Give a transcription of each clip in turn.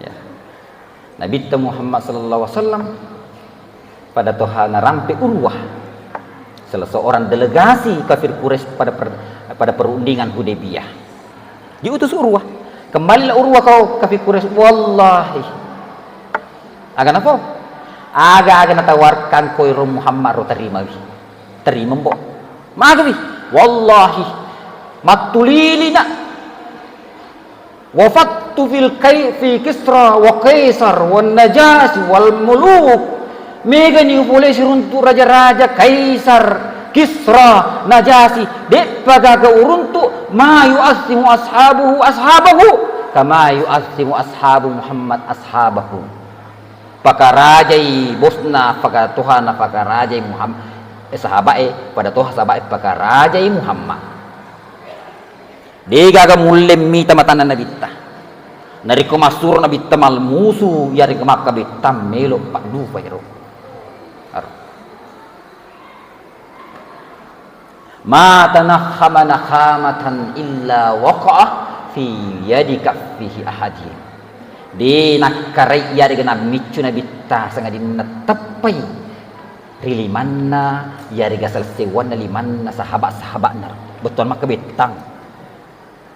Ya. Nabi Muhammad sallallahu alaihi wasallam pada Tuhan rampe Urwah, salah seorang delegasi kafir Quraisy pada perundingan Hudaybiyah. Diutus Urwah. Kembalilah Urwah kau kafir Quraisy, wallahi. Agan apa? Aga natawarkan koi Muhammad ro terima bi. Terima mbok. Magabi. Wallahi matulilina wafattu fil kayfi Kisra wa Kaisar wan Najasi wal muluk. Mega ni boleh siruntu raja-raja Kaisar, Kisra, Najasi dek pagaga uruntu ma yu'assimu ashabahu kama yu'assimu ashabu Muhammad ashabahu. Pakarajai bosna pakai Tuhan pakarajai Muhammad sahabat pada Tuhan sahabat pakarajai Muhammad. Digaga mulle mi tamatan Nabi ta. Nari kemasur Nabi tamal musuh yari kemak Nabi tam melo pak du fairo. Ma tanakhama nakhamatan illa waqa'ah fi yadi kaffihi ahadin. Di nakarai yari gena micu Nabi ta sangadin tepai rilimanna yari gasal sewana limanna sahabat-sahabatna betul maka betang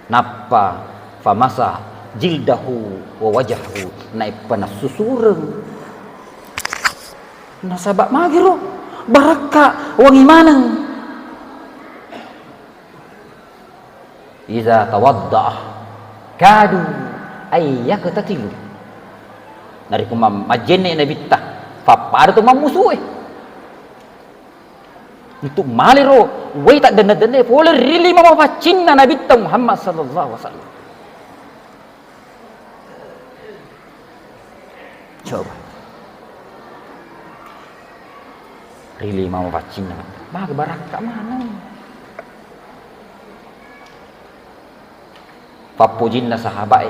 napa famasa jildahu wa wajhahu naik panas susureng nasabak magiro baraka wangi maneng iza tawadda'ah kadu ayyakatatilu dari kumam majenne Nabi ta papar tu mamusuh untuk maliro wei tak denda boleh rili mama cinna Nabi Muhammad sallallahu alaihi wasallam. Coba rili mama cinna mah barakah mana papujinna sahabat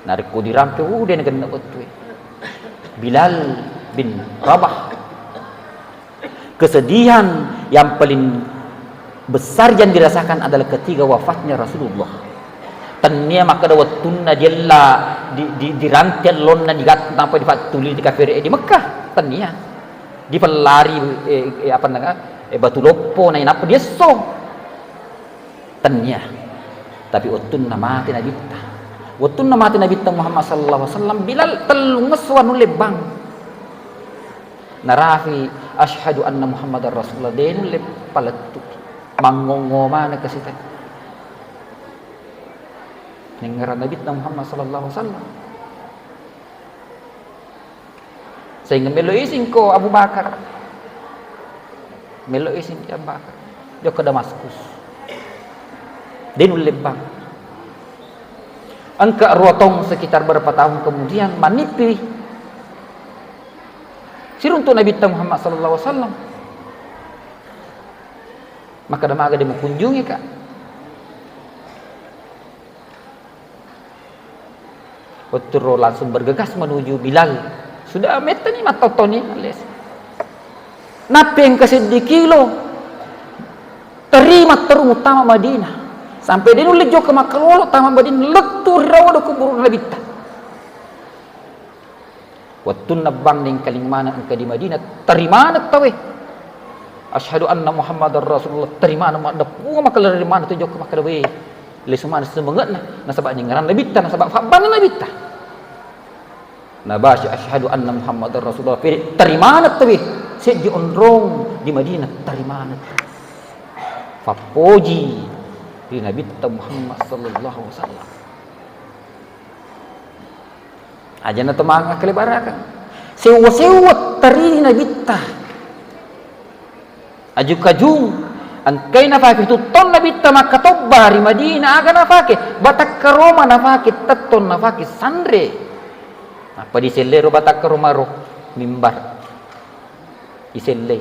nariku dirampe dia kena betul Bilal bin Rabah. Kesedihan yang paling besar yang dirasakan adalah ketika wafatnya Rasulullah. Tania maka dawat tunna jalla di rantian lonna digat tanpa difatuli di kafir di Mekah. Tania di pelari apa namanya batu lopo naik apa dia so. Tania tapi utunna mati Nabi ta. Utunna mati Nabi Muhammad sallallahu alaihi wasallam Bilal telunges wanu lebang. Narafi asyhadu anna Muhammadar Rasulullah den le palatu mangongo mana kasita ningara Nabi Muhammad sallallahu alaihi wasallam sehingga melo isin ko Abu Bakar melo isin Abu Bakar dia ke Damaskus den lebang angka rotong sekitar berapa tahun kemudian manipi siruntu Nabi Muhammad sallallahu alaihi wasallam maka damaga dia mengunjungi kak Utro langsung bergegas menuju Bilal sudah meta ni matotoni alias napeng kesedih kilo terima terung utama Madinah sampai dia nulejo ke Makkah utama Madinah lektur rawa kubur Nabi waktu nabang ning kaling mana engka di Madinah terima nak tawe asyhadu anna Muhammadar Rasulullah terima nama ada puga maka dari mana tu jok maka we le semana semangat na sabak ngaran Nabi ta sabak faban Nabi ta nabashi asyhadu anna Muhammadar Rasulullah terima nak tawe sej onrong di Madinah terima nak fapoji di Nabi Muhammad sallallahu alaihi wasallam aja na tumanga kalibarakan sewa tari Nabi ta aju kajung angkai na fakir tu ton Nabi ta makatobba di Madinah aga na fakir batak ke Roma na fakir taton na fakir sandre apa di selero batak ke Roma ro mimbar iselle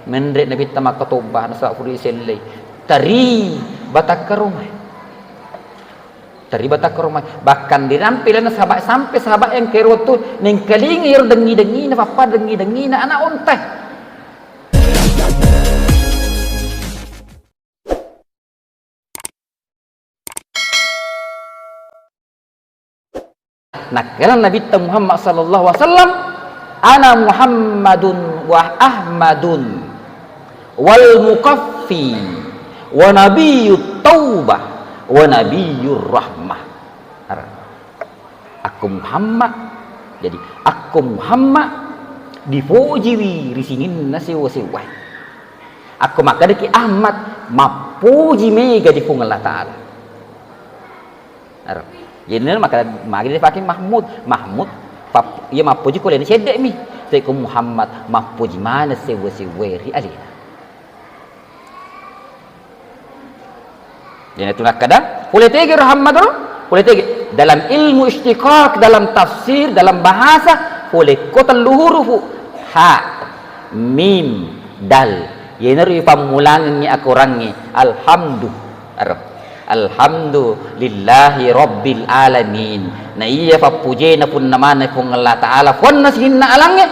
menre Nabi ta makatobba na sa furi iselle tari batak ke Roma terlibat ke rumah bahkan dirampilan sahabat sampai sahabat yang kerotu neng kelingir dengi na papa dengi na anak onteh Nakalan Nabi Muhammad sallallahu alaihi wasallam, ana Muhammadun wa Ahmadun wal mukaffi wa nabiyyut taubah wa nabiyyur rahmah. Aku Muhammad, jadi aku Muhammad dipuji risingin na sewa-sewa. Aku maka deki Ahmad mapuji mega di pung Allah Ta'ala. Jadi maka dia pakai Mahmud ia mapuji ko leni sedek mi. Saya ku Muhammad mapuji mana sewa-sewa ri alina. Jadi itu nak kada boleh tege Muhammad boleh tege dalam ilmu istiqaq, dalam tafsir, dalam bahasa boleh kota luhurufu ha mim dal yeneri pamulangi aku rangi alhamdulillahi rabbil alamin. Na iya papujena pun namana pun Allah Ta'ala pun nasihinna alangnya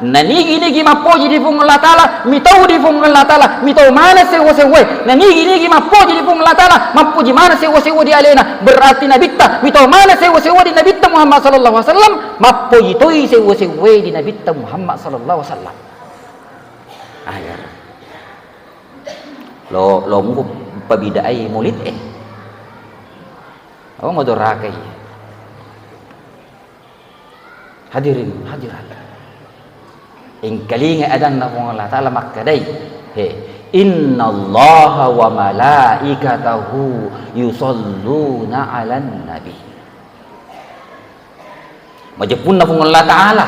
na nigi mapoji di pun Allah Ta'ala mitau di pun Allah Ta'ala mitau mana sewa-sewa na nigi mapoji di pun Allah Ta'ala mapuji mana sewa-sewa di alena berarti nabitta mitau mana sewa-sewa di nabitta Muhammad sallallahu alaihi wasallam mapoji toi sewa-sewa di nabitta Muhammad sallallahu alaihi wasallam. Agar lo mu pabidai mulit mau dorakai hadirin hadirat in kalinga adan na kung Allah Ta'ala makkaday innallaha wa malaikatahu yusalluna 'alan nabi. Majapun na kung Allah Ta'ala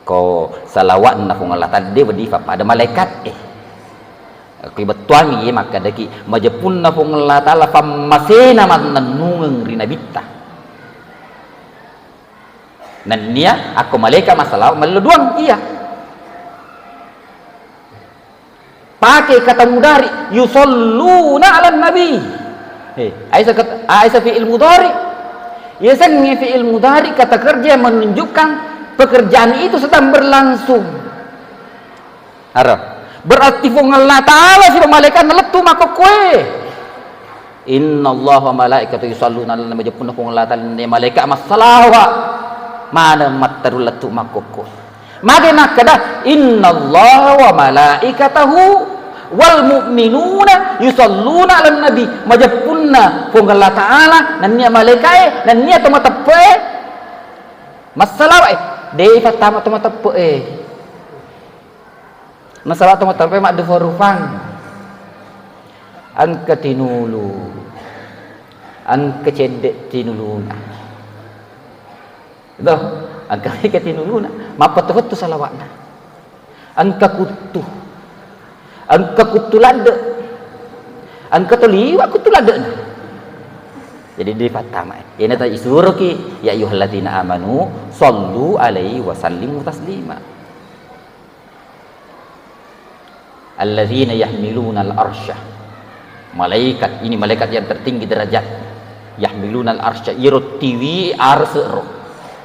ko salawat na kung Allah Ta'ala dia berdifa pada malaikat kibattuan ye maka daki majapun na kung Allah Ta'ala pamasena man nanungang rinabitta nan niya aku malaikat masalah maluduang iya pakai kata mudari yusalluna 'alan nabi. Aisyah fi'il mudari yasanni fi'il mudari kata kerja menunjukkan pekerjaan itu sedang berlangsung. Berarti fung Allah Ta'ala si malaikat neletu maka kue innallaha wa malaikatahu yusalluna 'alan nabi japun fung Allah Ta'ala malaikat masalah mana matarul latu makoko mage makada innallaha wa malaikatahu wal mu'minuna yusalluna 'alan nabi majapunna fung Allah Ta'ala nan nia malaikat nan nia tomatepe masalah dei fatama tomatepe masalah tomatepe mak de forufang an katinulu an kecedek tinuluna doh angka katinuluna mapatu salawatna angka kutulade angka toliwa kutulade. Jadi di fatama ini tadi suruh ki ya ayyuhalladzina amanu sallu alaihi wa sallimu taslima alladzina yahmiluna al-arsya malaikat ini malaikat yang tertinggi derajat yahmiluna al-arsya irtiwi arsy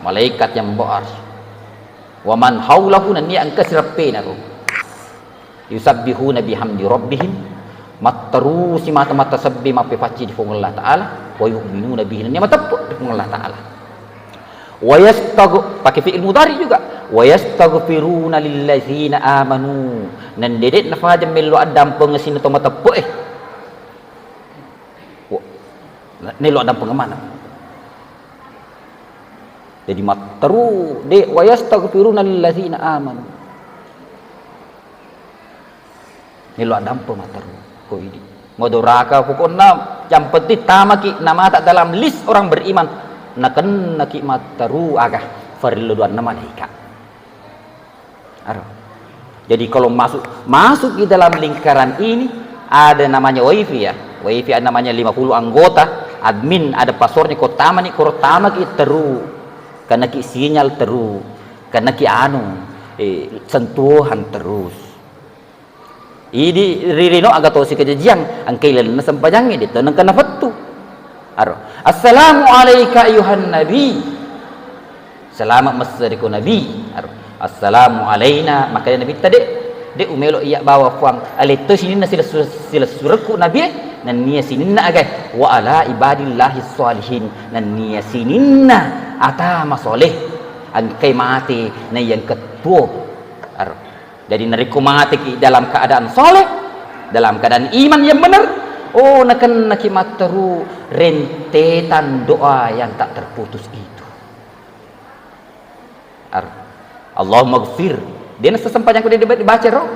malaikat yang membawa arsy wa man haulahu nan yang kasrapena yusabbihuna bihamdi rabbihim matarusi mata sabbi mapi faci di Allah Ta'ala wa yu'minuna bihi nan matapu di Allah Ta'ala wa yastaghfir pakai fi'il mudhari juga wa yastaghfiruna lillazina amanu nan dedet na fajam melu adam pengesin to matapu ni lo adam pengemana. Jadi mataru de wa yastaghfiruna lillazina amanu ni lo adam pemataru ko ini modoraka pokokna yang penting tamaki nama tak dalam list orang beriman naken naki mataru agah farluduan nama malaikat. Jadi kalau masuk di dalam lingkaran ini ada namanya wifi ya. Wifi ada namanya 50 anggota admin ada pasornya kotama nih korotama ki teru karena ki sinyal terus karena ki sentuhan terus ini ririno agak tahu si kejajian angkailan na sampajang ini tenang kena fatu assalamu alayka ayuhan nabi selamat masariku nabi assalamu alayna makanya nabi tadi dia umelo iya bawa fuang alito sini na sila suraku nabi nan niya sininna agay wa ala ibadillahi salihin nan niya sininna ata masoleh ang kay mati na yang ketua. Jadi nariku mati dalam keadaan soleh, dalam keadaan iman yang benar. Oh, nakan nakimat teru rentetan doa yang tak terputus itu. Allahumma gfir. Dia sesempat yang kuda dibaca roh.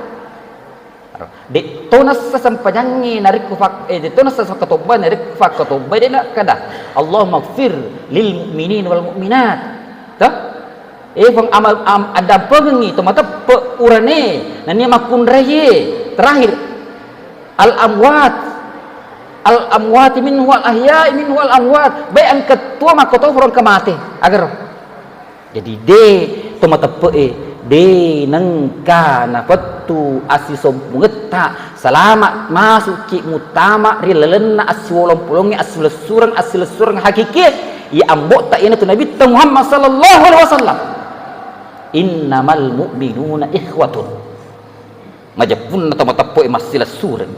Di tonas sesempat ni narik kufak di tonas sesempat ketubah narik kufak ketubah dia nak kada. Allahumma gfir lil mu'minin wal mu'minat. Tah? Fang amal ada pengengi tu mata urane nani makun raye terakhir al amwat min wal ahya min wal amwat baik ang ketua makoto orang kemati agar jadi de tu mata de nengka na patu asisom mengeta selamat masuk ki mutama rilalena aswolong pulongi aslesurang hakiki ya ambok tak ina tu Nabi Muhammad sallallahu alaihi wasallam. Innamal mu'minuna ikhwatun. Majapun atau matapoy masila surag.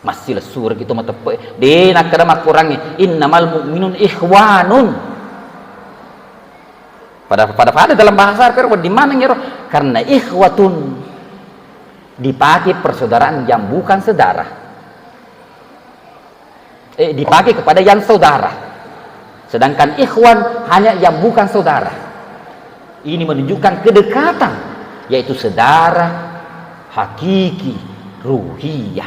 Masila surag itu matapoy. Di nakada makurangi innamal mu'minun ikhwanun. Pada dalam bahasa Arab di mana ngero? Karena ikhwatun dipakai persaudaraan yang bukan saudara. Dipakai kepada yang saudara. Sedangkan ikhwan hanya yang bukan saudara. Ini menunjukkan kedekatan, yaitu saudara hakiki ruhiyah.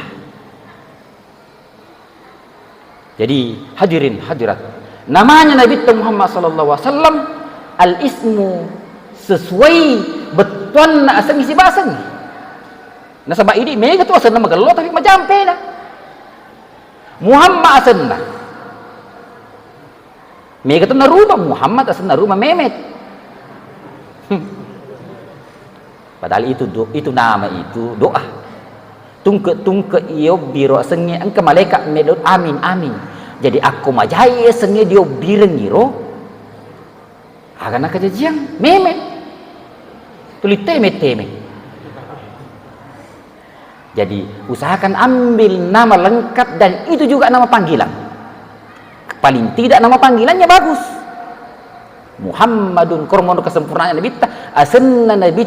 Jadi hadirin hadirat, namanya Nabi Muhammad sallallahu alaihi wasallam al-ismu sesuai betuan na asang isi basang. Nah sebab ini mereka tu asal nama gelo tapi majampe dah. Muhammad asal dah. Mereka tu naruma Muhammad asal naruma Mehmet. Padahal itu nama itu doa. Tungke iyo biro senge angka malaikat medot amin amin. Jadi aku majaya senge dio bireng iro. Agana kajajiang meme. Tuli teme. Jadi usahakan ambil nama lengkap dan itu juga nama panggilan. Paling tidak nama panggilannya bagus. Muhammadun kormono kesempurnaan Nabi asenna Nabi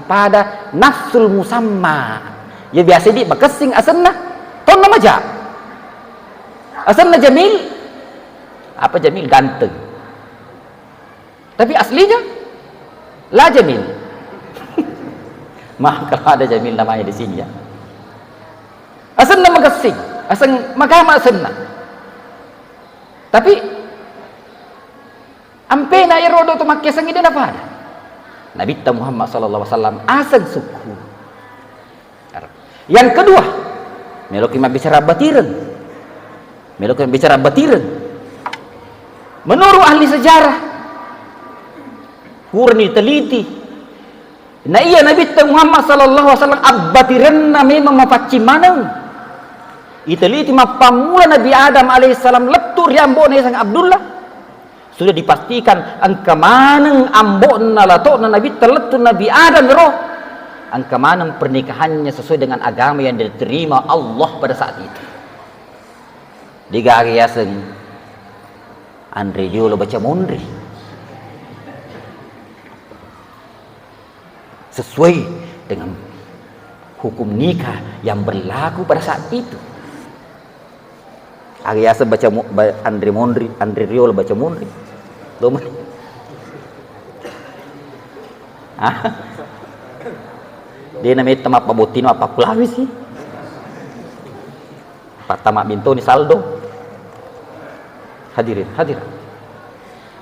pada nafsul musamma. Ya biasa di bekesing asenna ton nama ja. Asenna Jamil. Apa Jamil? Ganteng. Tapi aslinya la Jamil. Maaf kalau ada Jamil namanya di sini ya. Asenna bekesing, asen magama asenna. Tapi ampe na irodo tu makkesang ide apa ada. Nabi Muhammad sallallahu alaihi wasallam asal suku. Yang kedua, meloki bicara batiran. Menurut ahli sejarah, hurni teliti. Na iya Nabi Muhammad sallallahu alaihi wasallam abbatiranna memang mapacci manang. Iteliti mapamula Nabi Adam alaihissalam letur yambo ne sang Abdullah. Sudah dipastikan angka maneng ambokna latokna Nabi terletur Nabi Adam roh. Angka maneng pernikahannya sesuai dengan agama yang diterima Allah pada saat itu. Digariasen Andre Diolo baca mondri. Sesuai dengan hukum nikah yang berlaku pada saat itu. Ariasa baca Andre Riolo baca mondri. Domen. Dia namanya temat pabotino apa kulawis sih? Pertama bintu ni saldo. Hadirin.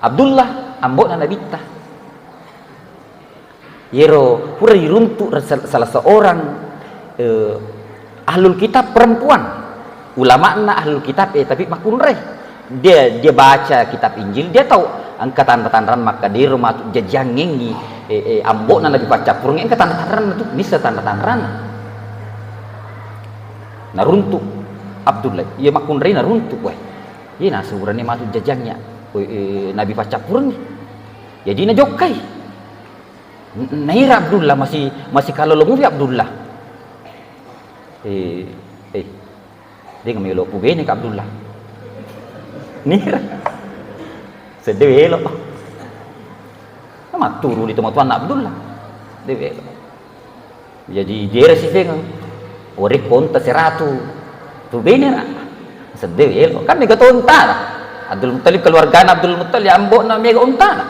Abdullah ambok na nabita. Yero pura diruntuk salah seorang ahlul kitab perempuan. Ulama na ahlul kitab tapi makun reh. Dia baca kitab Injil, dia tahu angka tanda-tanda maka di rumah jajangeng di ambok na nabi baca purung angka tanda-tanda itu bisa tanda-tanda. Naruntuk Abdullah, ia makun reh naruntuk weh. Ia nasuran ni matu jajangnya. Nabi baca purung. Jadi na jokai. Naira Abdullah masih kalau lengufi Abdullah. dia ngemelo pubene ke Abdullah nira sedewelo sama turu di tempat tuan Abdullah dewelo jadi dia resifeng ore konta seratu pubene na sedewelo kan mega tonta Abdul Muttalib keluarga Abdul Muttalib ambok na mega unta na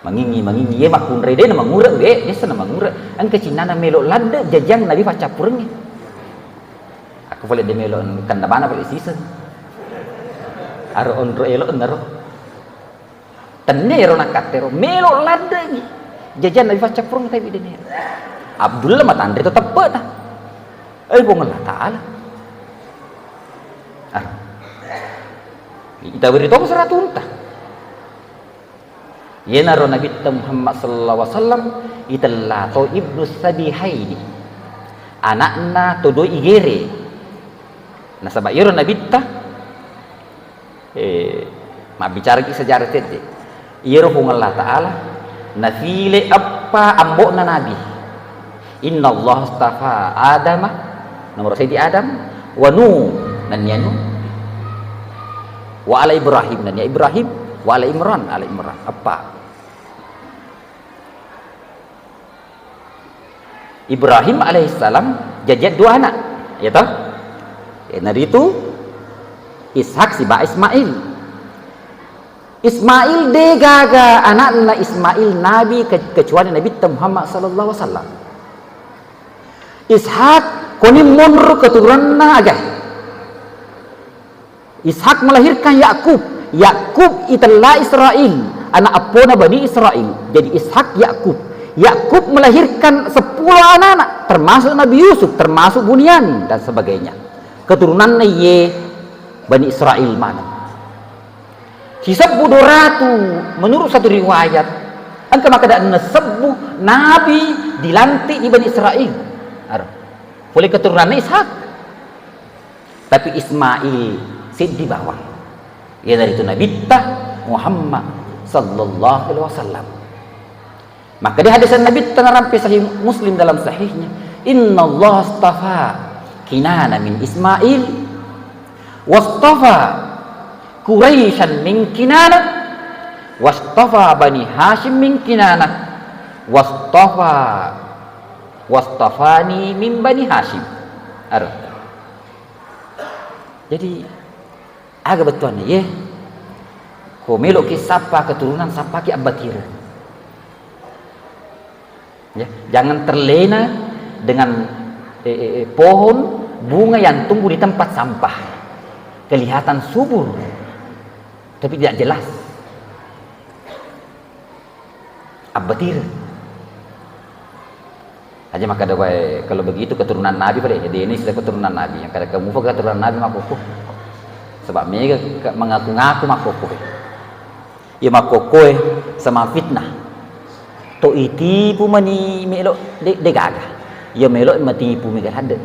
mangingi ye makun rede na mangura we desa na mangura an kecina na melo lada jajang nabi pacapurnya aku boleh de melo kan na bana boleh sisa aro on ro elo naro tenero na katero melo lada ni jajang nabi pacapurnya tapi de nero Abdullah matandre tetap pada bong Allah taala kita beri tahu seratunta yenaro Nabi Muhammad sallallahu alaihi wasallam italla to ibnu sabihaini anakna to do igere nasaba yero Nabi ta ma bicara ki sejarah tete yero hung Allah taala nafile apa ambok na nabi inna Allah astafa adama nomor sayyidi adam wa nu nan yanu wa ala ibrahim nan ya ibrahim wa ala imran apa Ibrahim alaihissalam jajat dua anak ya toh dari itu Ishak si ba Ismail degaga anakna Ismail nabi kecuali Nabi Muhammad sallallahu alaihi wasallam Ishak koni munru keturunanna agak Ishak melahirkan Yakub itulah Israel anak apona Bani Israel jadi Ishak Yakub melahirkan 10 anak termasuk Nabi Yusuf termasuk Bunyamin dan sebagainya keturunan ye Bani Israel mana sisa budoratu menurut satu riwayat angka maka ada sebuah Nabi dilantik di Bani Israel boleh keturunannya Ishak tapi Ismail di bawah ya dari itu Nabi Muhammad sallallahu alaihi wasallam maka di hadis Nabi rampai sahih Muslim dalam sahihnya inna Allah astafa Kinana min Ismail wastafa Quraisyan min Kinana wastafa Bani Hashim min Kinana wastafani min Bani Hashim jadi agak betul nih ya ko melok ki sapa keturunan sapa ki abatir ya jangan terlena dengan pohon bunga yang tumbuh di tempat sampah kelihatan subur tapi tidak jelas abatir aja maka ada kalau begitu keturunan Nabi pada jadi ini sudah keturunan Nabi yang kada kamu keturunan Nabi makukuh sebab mereka mengaku-ngaku makukuh ya makukuh sama fitnah to itipu mani melok degaga ya melok matipu mega ada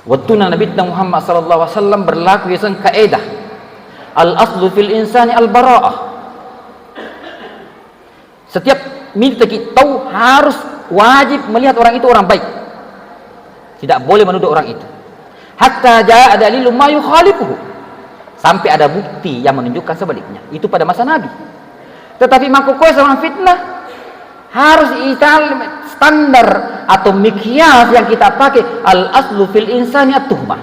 waktu Nabi Muhammad sallallahu alaihi wasallam berlaku yang kaidah al aslu fil insani al bara'ah setiap minta kita tahu harus wajib melihat orang itu orang baik tidak boleh menuduh orang itu hatta jaa dalilun ma yukhalifuhu sampai ada bukti yang menunjukkan sebaliknya itu pada masa Nabi tetapi makukoi sama fitnah harus standar atau mikyas yang kita pakai al aslu fil insani at-tuhmah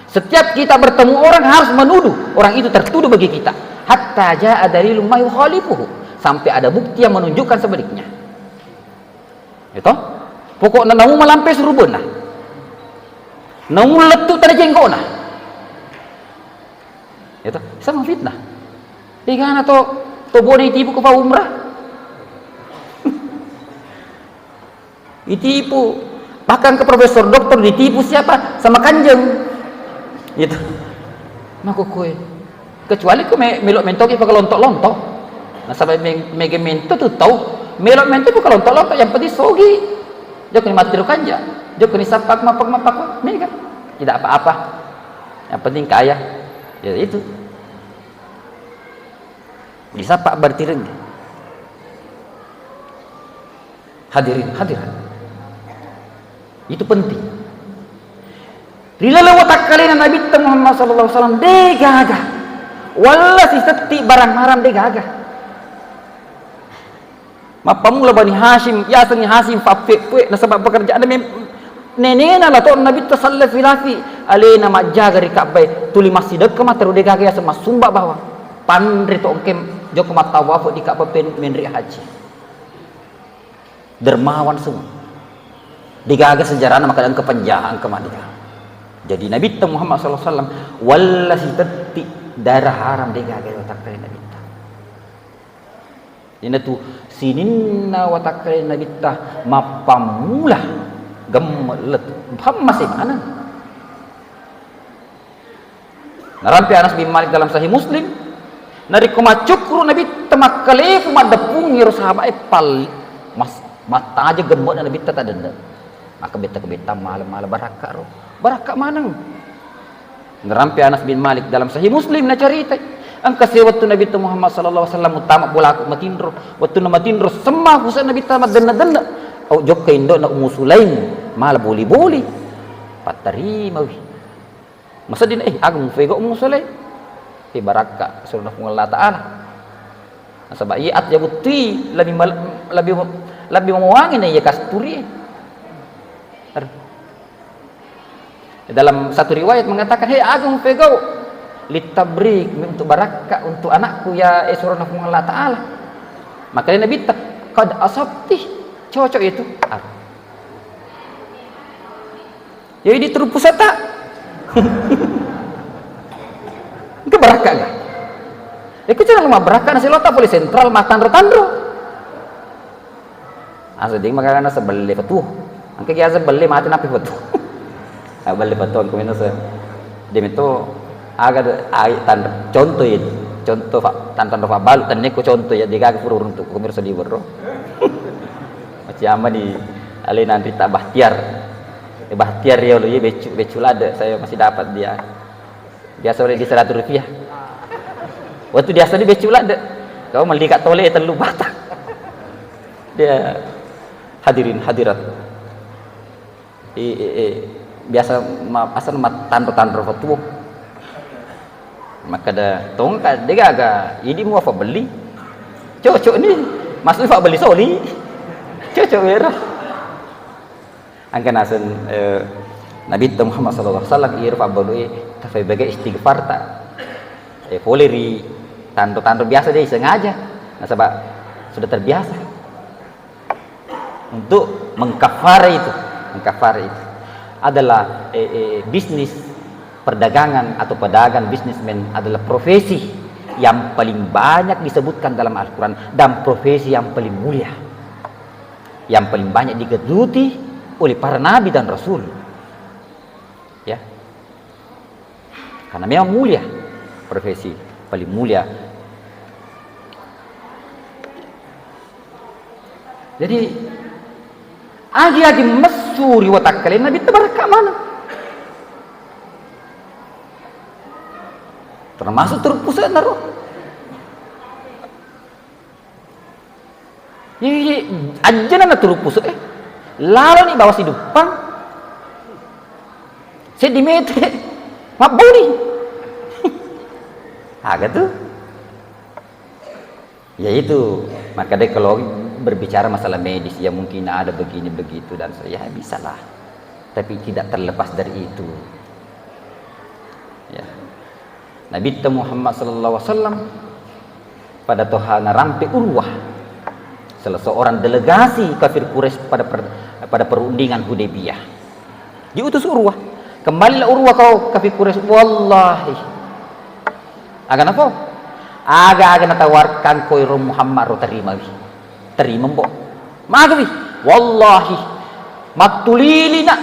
setiap kita bertemu orang harus menuduh orang itu tertuduh bagi kita hatta jaa dalilun ma yukhalifuhu sampai ada bukti yang menunjukkan sebaliknya itu pokoknya namu melampai surubun nah namu letup tanda jengkok nah itu sama fitnah ikan atau boleh ditipu ke umrah ditipu bahkan ke profesor doktor ditipu siapa sama kanjeng itu makukui kecuali ke melok mentok pakai lontok-lontok nah sampai mege mento tuh tahu melok mento pakai lontok-lontok yang penting sogi jok ni mati kanja jok ni sapak mapak mega tidak apa-apa yang penting kaya ya itu bisa pak bertiring hadirin hadirat itu penting Rilala watakkalina Nabi Muhammad sallallahu alaihi wasallam degaga. Walla si setti barang haram degaga. Mapamula Bani Hashim, ya sangi Hashim fape na sebab pekerjaan nenena lah to Nabi sallallahu alaihi alena majaga ri Ka'bah tuli masjid ke mataru degaga ya sama sumba bawa. Pandri to ongkem joko matawaf di Ka'bah menri haji. Dermawan semua. Digaga sejarah maka dan kepenjahan kemadika. Jadi Nabi Muhammad sallallahu alaihi wasallam wallasi tetti darah haram digaga watakkalina Nabi. Ini tu sininna watakkalina Nabi mapamula gemelet masih mana? Narampi Anas bin Malik dalam Sahih Muslim nari koma cukru Nabi temakkale kumadepung ngiro sahabat pal mas mata aja gemuk Nabi tak ada maka beta malam-malam barakah manang narampi Anas bin Malik dalam Sahih Muslim na cerita angka waktu Nabi Muhammad sallallahu alaihi wasallam utama bola aku matindro waktu na matindro semah usa Nabi tamat dana au jok ke Indo na Sulaim mal boli patarima wi masa din agung fego Sulaim barakah surah Allah taala nasaba iat ya buti lebih mewangi ya kasturi. Dalam satu riwayat mengatakan hei agung fego litabrik untuk barakah untuk anakku ya surah Allah taala maka Nabi qad asabti cocok itu jadi terupus tak itu barakah enggak itu cuma rumah barakah nasi lota boleh sentral mah tandro asal ding makanya sebeli betul angka kia sebeli mati napi betul beli betul kemudian dem itu agak tanda contoh ya contoh tanda balu tanda ko contoh ya digaga fururun tu pemirsa di bro macam ama di ale nanti tak bahtiar ya lo ya beculada saya masih dapat dia biasa oleh di 100 rupiah waktu dia asal di beculada kau melihat tole telu batang dia hadirin hadirat biasa asal tanda foto maka ada tongkat dia agak ini mau apa beli cocok ni masuk apa beli soli cocok merah angka nasen Nabi Muhammad sallallahu alaihi wasallam irfa balui tafai bagai istighfar tak boleh ri tanda biasa dia sengaja nah sebab sudah terbiasa untuk mengkafara itu adalah bisnis perdagangan atau pedagang bisnismen adalah profesi yang paling banyak disebutkan dalam Al-Quran dan profesi yang paling mulia yang paling banyak digeluti oleh para nabi dan rasul ya karena memang mulia profesi paling mulia jadi agi mesuri watakkalin Nabi tabaraka mana termasuk terpusat naruh jadi aja nana terpusat lalu nih bawa si depan sedimeter mabuni agak tuh ya itu maka deh kalau berbicara masalah medis ya mungkin ada begini begitu dan saya bisa lah tapi tidak terlepas dari itu ya Nabi Muhammad sallallahu alaihi wasallam pada tohana rampe Urwah salah seorang delegasi kafir Quraisy pada perundingan Hudaybiyah diutus Urwah kembalilah Urwah kau kafir Quraisy wallahi agan apa aga natawarkan koi Muhammad ro terima mbok magawi wallahi matulilina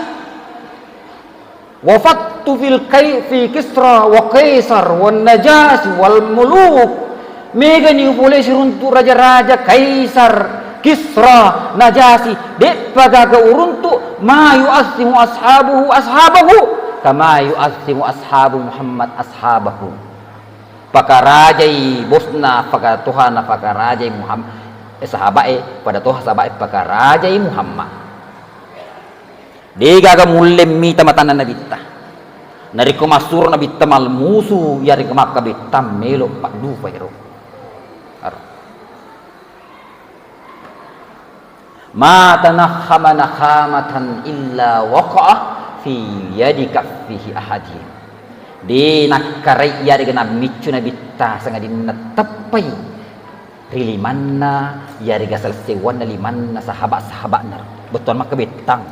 wafattu fil kayfi Kisra wa Kaisar wan Najasi wal muluk mega ni boleh suruntu raja-raja Kaisar Kisra Najasi dek pagaga uruntu ma yu'assimu ashabahu kama yu'assimu ashabu Muhammad ashabahu pakarajai bosna pakar Tuhana pakarajai Muhammad sahabat pada toh sahabat pakarajai Muhammad digaga mulem mi tamatan Nabi ta Nariko masur nabi tamal musu yari kemak kabe tam melo pak du pairo. Ma tanakhama nakhamatan illa waqa'ah fi yadi kaffihi ahadihim. Di nakkarai yari kena micu nabi ta sanga dinatapai rilimanna yari gasal sewan limanna sahabat-sahabatna. Betul mak kabetang.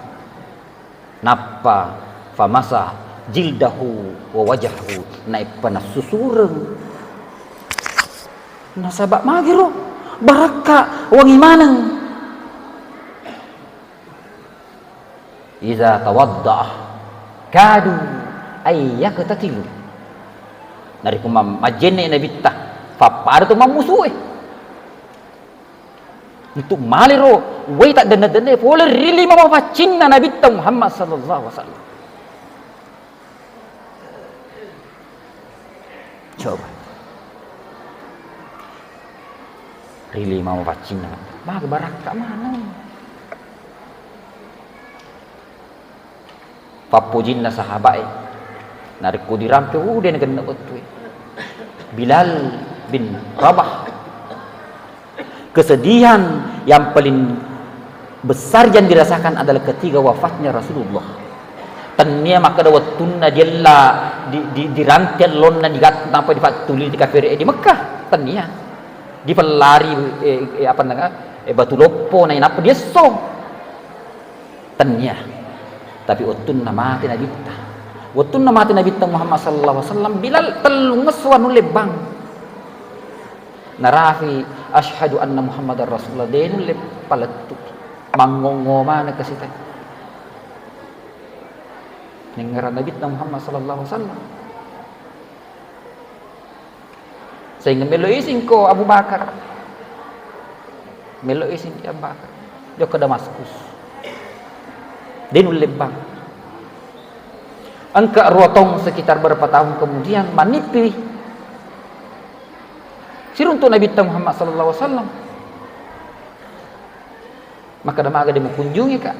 Napa famasa jildahu wa wajhahu naik panas susureng. Nasabak magiro baraka wangi maneng. Iza tawaddah kadu ayyaqtatilu. Dari kumam majenne nabi ta fapada tu mamusuh. Itu maliro wei tak denda-denda boleh rili mama cinna nabi ta Muhammad sallallahu alaihi wasallam. Coba rili mama cinna bag baraka mana? Papujinna sahabat nariku dirampe udah kena betul. Bilal bin Rabah, kesedihan yang paling besar yang dirasakan adalah ketika wafatnya Rasulullah. Tania maka dawat tunna jalla di rantian lonna digat tanpa difatuli di kafir di Mekah. Tania di pelari apa namanya batu lopo naik apa dia so. Tania tapi utun mati nabi ta utun mati nabi ta Muhammad sallallahu alaihi wasallam Bilal telung ngeswan lebang narafi asyhadu anna Muhammadar Rasulullah denul le paletu mangongo mana ke sita nengaran nabi ta Muhammad sallallahu alaihi wasallam sehingga melo isin ko Abu Bakar melo isin Abu Bakar dia ke Damaskus denul lembang. Angka ruatong sekitar berapa tahun kemudian manipi siruntu Nabi Muhammad sallallahu alaihi wasallam. Maka damaga dia mengunjungi kak.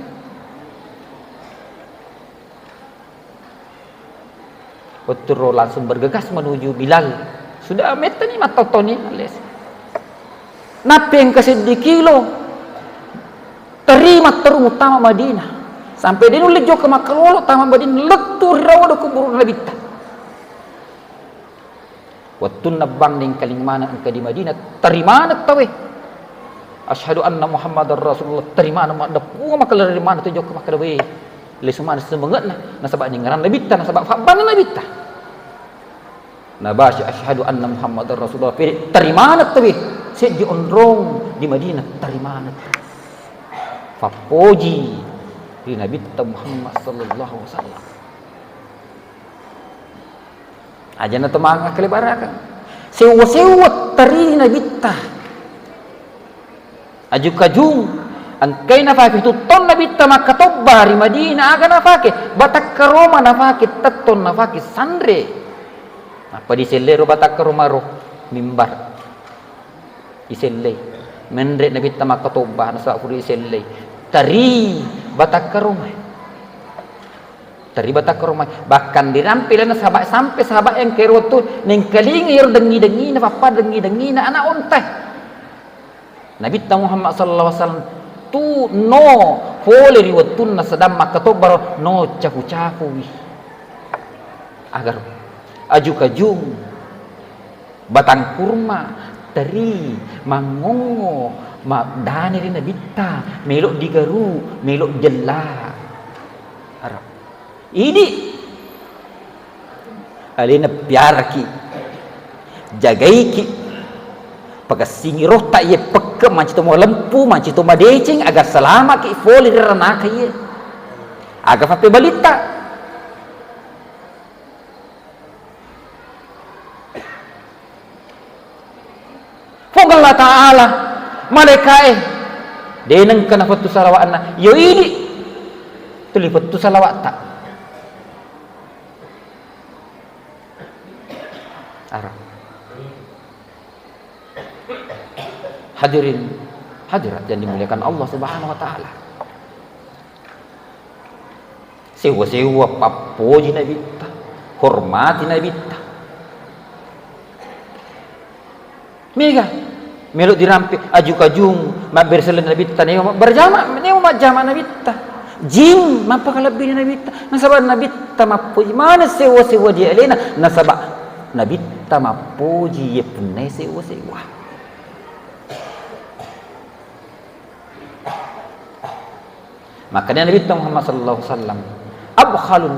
Utro langsung bergegas menuju Bilal. Sudah metani matotoni alias. Napi yang kesedih kilo terima terutama Madinah. Sampai dia nulis ke makalolo taman badin lektur rawa do kubur Nabi ta. Watun nabang ning kalimana angka di Madinah tarimana tawe. Asyhadu anna Muhammadar Rasulullah tarimana mak dapu makal dari mana tu jok ke makal we. Le sumana semengetna nasabak ning ngaran Nabi ta nasabak fabang Nabi ta. Nabashi asyhadu anna Muhammadar Rasulullah tarimana tawe. Si di onrong di Madinah tarimana. Fapoji di Nabi Muhammad sallallahu alaihi wasallam. Ajana temang kelebarakan. Sewa-sewa tari Nabi ta. Aju kajung angkai nafaki tu ton Nabi ta makatobba di Madinah aga nafaki batak ke Roma nafaki taton nafaki sandre. Apa di selero batak ke Roma roh mimbar. Iselle menre Nabi ta makatobba nasa furi iselle. Tari batak ke rumah, tari batak ke rumah. Bahkan dirampilan sahabat sampai sahabat yang kerot tu neng kelingir dengi na papa dengi na anak onteh. Nabi Muhammad sallallahu alaihi wasallam tu no boleh riwatun na sedam makatobar no caku-caku agar aju kajung batang kurma tari mangongo mak dani rin nabita melok digaru melok jella Arab ini alina piaraki jagaiki pagasingi roh tak ye peke manci to lempu manci to madecing agar selama ki foli ranaka ye agar pape balita Allah Ta'ala malaikat deneng kana fatu salawatna yo ini tuli fatu salawat tak arah hadirin hadirat yang dimuliakan Allah Subhanahu wa taala sewa-sewa papoji nabi ta hormati Nabi ta mega melok dirampi aju kajung mak berselen Nabi ta ne berjama ne jama Nabi ta jing mapa kalebih Nabi ta nasaba Nabi ta mapuji mana sewa dia elena nasaba Nabi ta mapuji ye punai sewa makanya Nabi Muhammad sallallahu alaihi wasallam abkhalun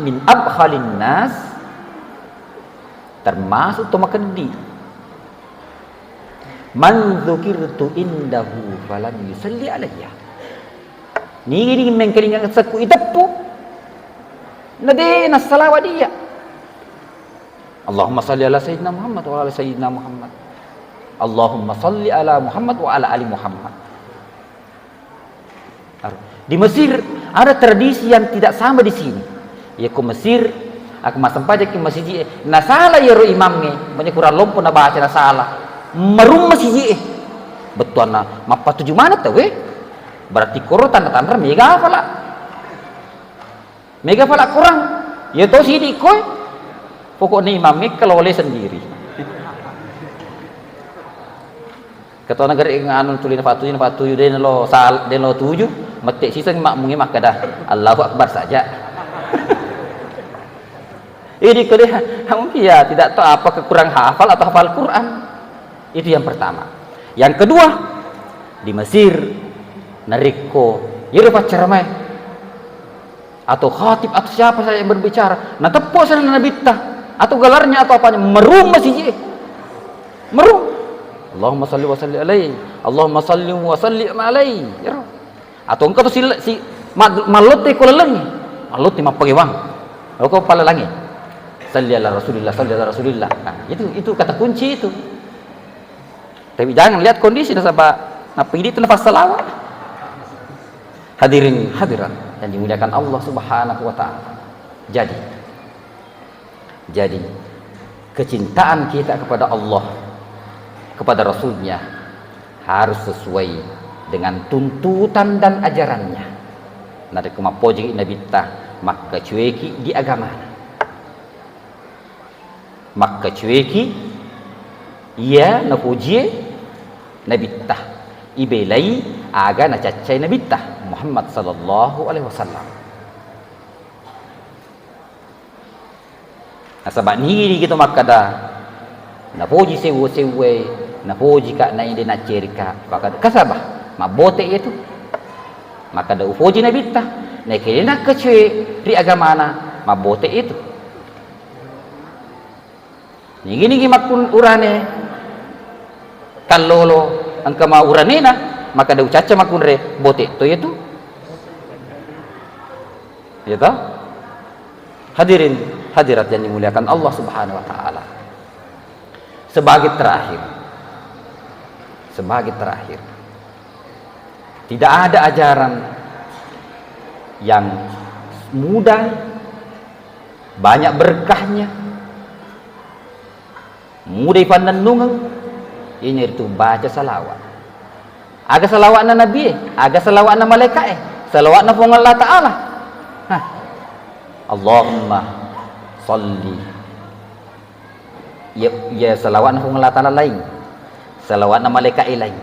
min abkhalin nas, termasuk tomakandi man dzukirtu indahu falam yusalli alayya ni mengkeringan saku itapu nade nasalawa dia Allahumma salli ala sayyidina Muhammad wa ala sayyidina Muhammad Allahumma salli ala Muhammad wa ala ali Muhammad. Di Mesir ada tradisi yang tidak sama di sini. Ya ke Mesir, aku masam pajak ke masjid. Na salah ya ro imamnya, banyak kurang lompo na baca na salah. Merum masjid. Betul na, mapa tujuh mana tahu berarti koro tanda-tanda mega pala kurang. Ya tahu sih di koi. Pokoknya imamnya kalau boleh sendiri. Ketua negara anu tulin patuju den lo tujuh metik sisa mak mungi mak kadah Allahu Akbar saja. Ini kalian ya tidak tahu apa kekurang hafal atau hafal Quran. Itu yang pertama. Yang kedua, di Mesir nariko yerupa ceramah atau khatib atau siapa saja yang berbicara nah tepuk sana Nabi atau gelarnya atau apanya merum masjid merum Allahumma salli wa salli alaihi Allahumma salli wa salli alaihi ya atau engkau tu si malote ko lalang malote mapagewang kau pala langi salli ala rasulillah nah, itu kata kunci itu. Tapi jangan lihat kondisi nasabah napa ini itu nafas salawat. Hadirin hadirat yang dimuliakan Allah Subhanahu wa taala. Jadi kecintaan kita kepada Allah kepada Rasulnya harus sesuai dengan tuntutan dan ajarannya. Nada kemapoji Nabi ta maka cueki di agama. Maka cueki ia napuji Nabi ta ibelai aga na cacai Nabi ta Muhammad sallallahu alaihi wasallam. Nasabak ni kita maka dah napuji sewe napuji kak na inde na cerika maka kasabah mabote itu maka da upuji Nabi ta na kena kecue ri agama na mabote itu nigi makun urane kalolo angka ma urane na maka da ucaca makun re bote to itu ya ta hadirin hadirat yang dimuliakan Allah Subhanahu wa taala. Sebagai terakhir tidak ada ajaran yang mudah banyak berkahnya mudah pandang nungeng ini itu baca salawat aga salawat na nabi aga salawat na malaikat salawat na pung Allah taala Allahumma salli ya salawat na pung Allah taala lain salawat na malaikat lain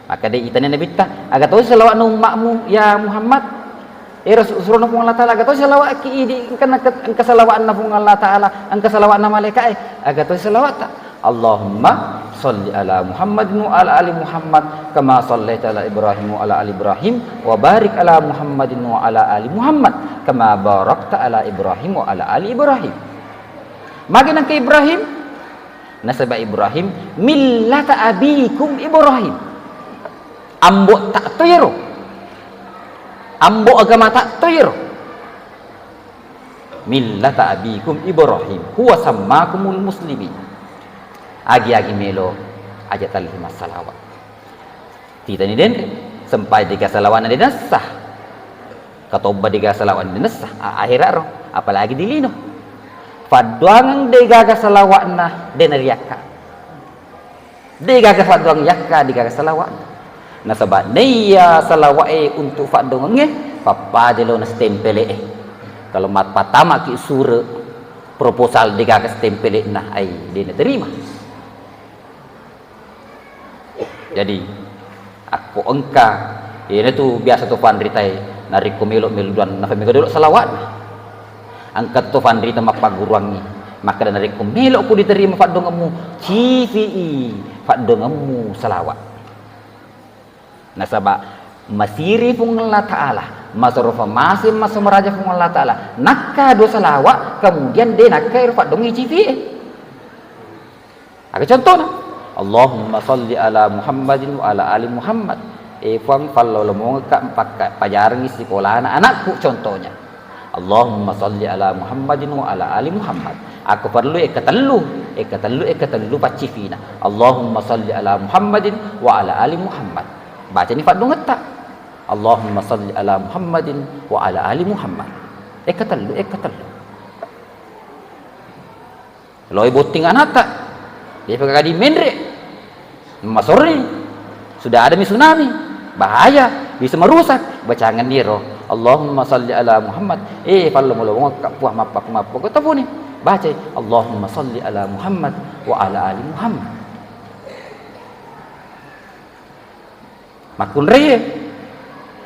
maka dia itanya Nabi ta aga tahu salawat na umatmu ya Muhammad Rasulullah na pung Allah taala aga tahu salawat ki di kan salawat na pung Allah taala ang salawat na malaikat aga tahu salawat ta Allahumma salli ala Muhammadin wa ala ali Muhammad kama sallaita ala Ibrahim wa ala ali Ibrahim wa barik ala Muhammadin wa ala ali Muhammad kama barakta ala Ibrahim wa ala ali Ibrahim. Magi nang ke Ibrahim nasaba Ibrahim millata abikum Ibrahim. Ambo tak toyro. Ambo agama tak toyro. Millata abikum Ibrahim huwa sammakumul muslimin. Agi-agi melo aja tali masalawat. Tidak ni den sampai tiga salawat na dinasah. Katoba tiga salawat na dinasah akhirat ro apalagi dilino. Faduang digaga salawat na denariaka. Digaga faduang yakka digaga salawat. Nasabak niya salawat untuk faduang papa delo na stempele Kalau mat pertama ki sura proposal digagas tempel nah ai dia terima. Jadi aku engka ini tuh biasa tuh pandritai nariku melok meluduan nafa mega dulu salawat angkat tuh pandrita mapaguruangi maka dan nariku melok ku diterima fak dongamu civi fak dongamu salawat nasaba masiri pun Allah Ta'ala masarufa masih masa meraja pun Allah Ta'ala nakka do salawat kemudian dia nakka irfak dongi civi ada contoh nah? Allahumma salli ala Muhammadin wa ala ali Muhammad fang fallo mo ka pajarang sekolah anak-anakku contohnya Allahumma salli ala Muhammadin wa ala ali Muhammad aku perlu ekatellu pacifina Allahumma salli ala Muhammadin wa ala ali Muhammad baca ni fadung tak Allahumma salli ala Muhammadin wa ala ali Muhammad ekatellu loy boting anak tak dia pakai di mendre masori sudah ada tsunami bahaya bisa merusak bacangan niro Allahumma salli ala Muhammad fallo mulo ka puah mapak ko tapo ni baca Allahumma salli ala Muhammad wa ala ali Muhammad makun reye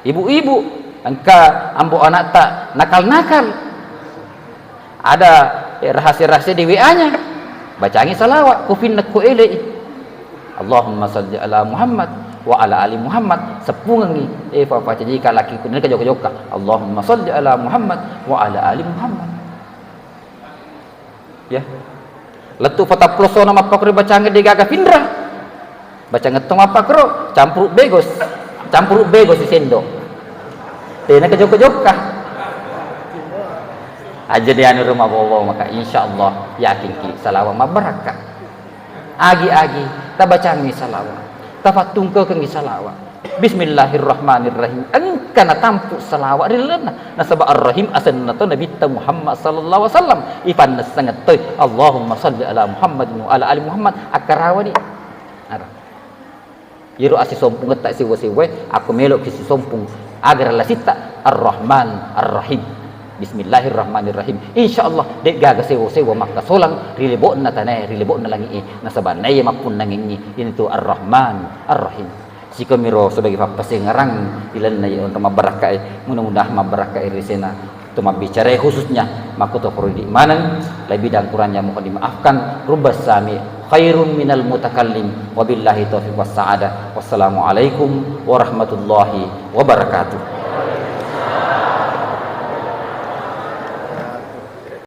ibu-ibu angka ambo anak tak nakal-nakal ada rahasia-rahasia di WA-nya bacangi salawat kufin nakku ele Allahumma salli ala Muhammad wa ala ali Muhammad sepungangi fa jika laki ku ka joka Allahumma salli ala Muhammad wa ala ali Muhammad ya letu fata ploso nama pakro bacangi de gaga findra bacangi tong apa kro campur begos di sendok tena ka joka aja di anu rumah bawa maka insyaallah yakin ki salawat mabarakah agi-agi ta bacangi salawat ta fatungkeun ke salawat bismillahirrahmanirrahim engkana tampu salawat rilana nasaba arrahim asanna nabi Muhammad sallallahu alaihi wasallam ifan sangat toy Allahumma salli ala Muhammad wa ala ali Muhammad akarawadi ada yiru asi sompung tak siwa-siwa aku melok ki sompung agar la sita arrahman arrahim bismillahirrahmanirrahim insyaallah dek gaga sewa maka solang rilebokna tanai rilebokna langi nasaban nay makun nangini ini tu arrahman arrahim sika miro sebagai papase ngarang ilan nay untuk mabarakah mudah-mudahan mabarakah risena untuk bicara khususnya maka to perlu diimanan lebih dan kurangnya mohon dimaafkan rubbas sami khairun minal mutakallim wabillahi taufiq was sa'adah wassalamu alaikum warahmatullahi wabarakatuh.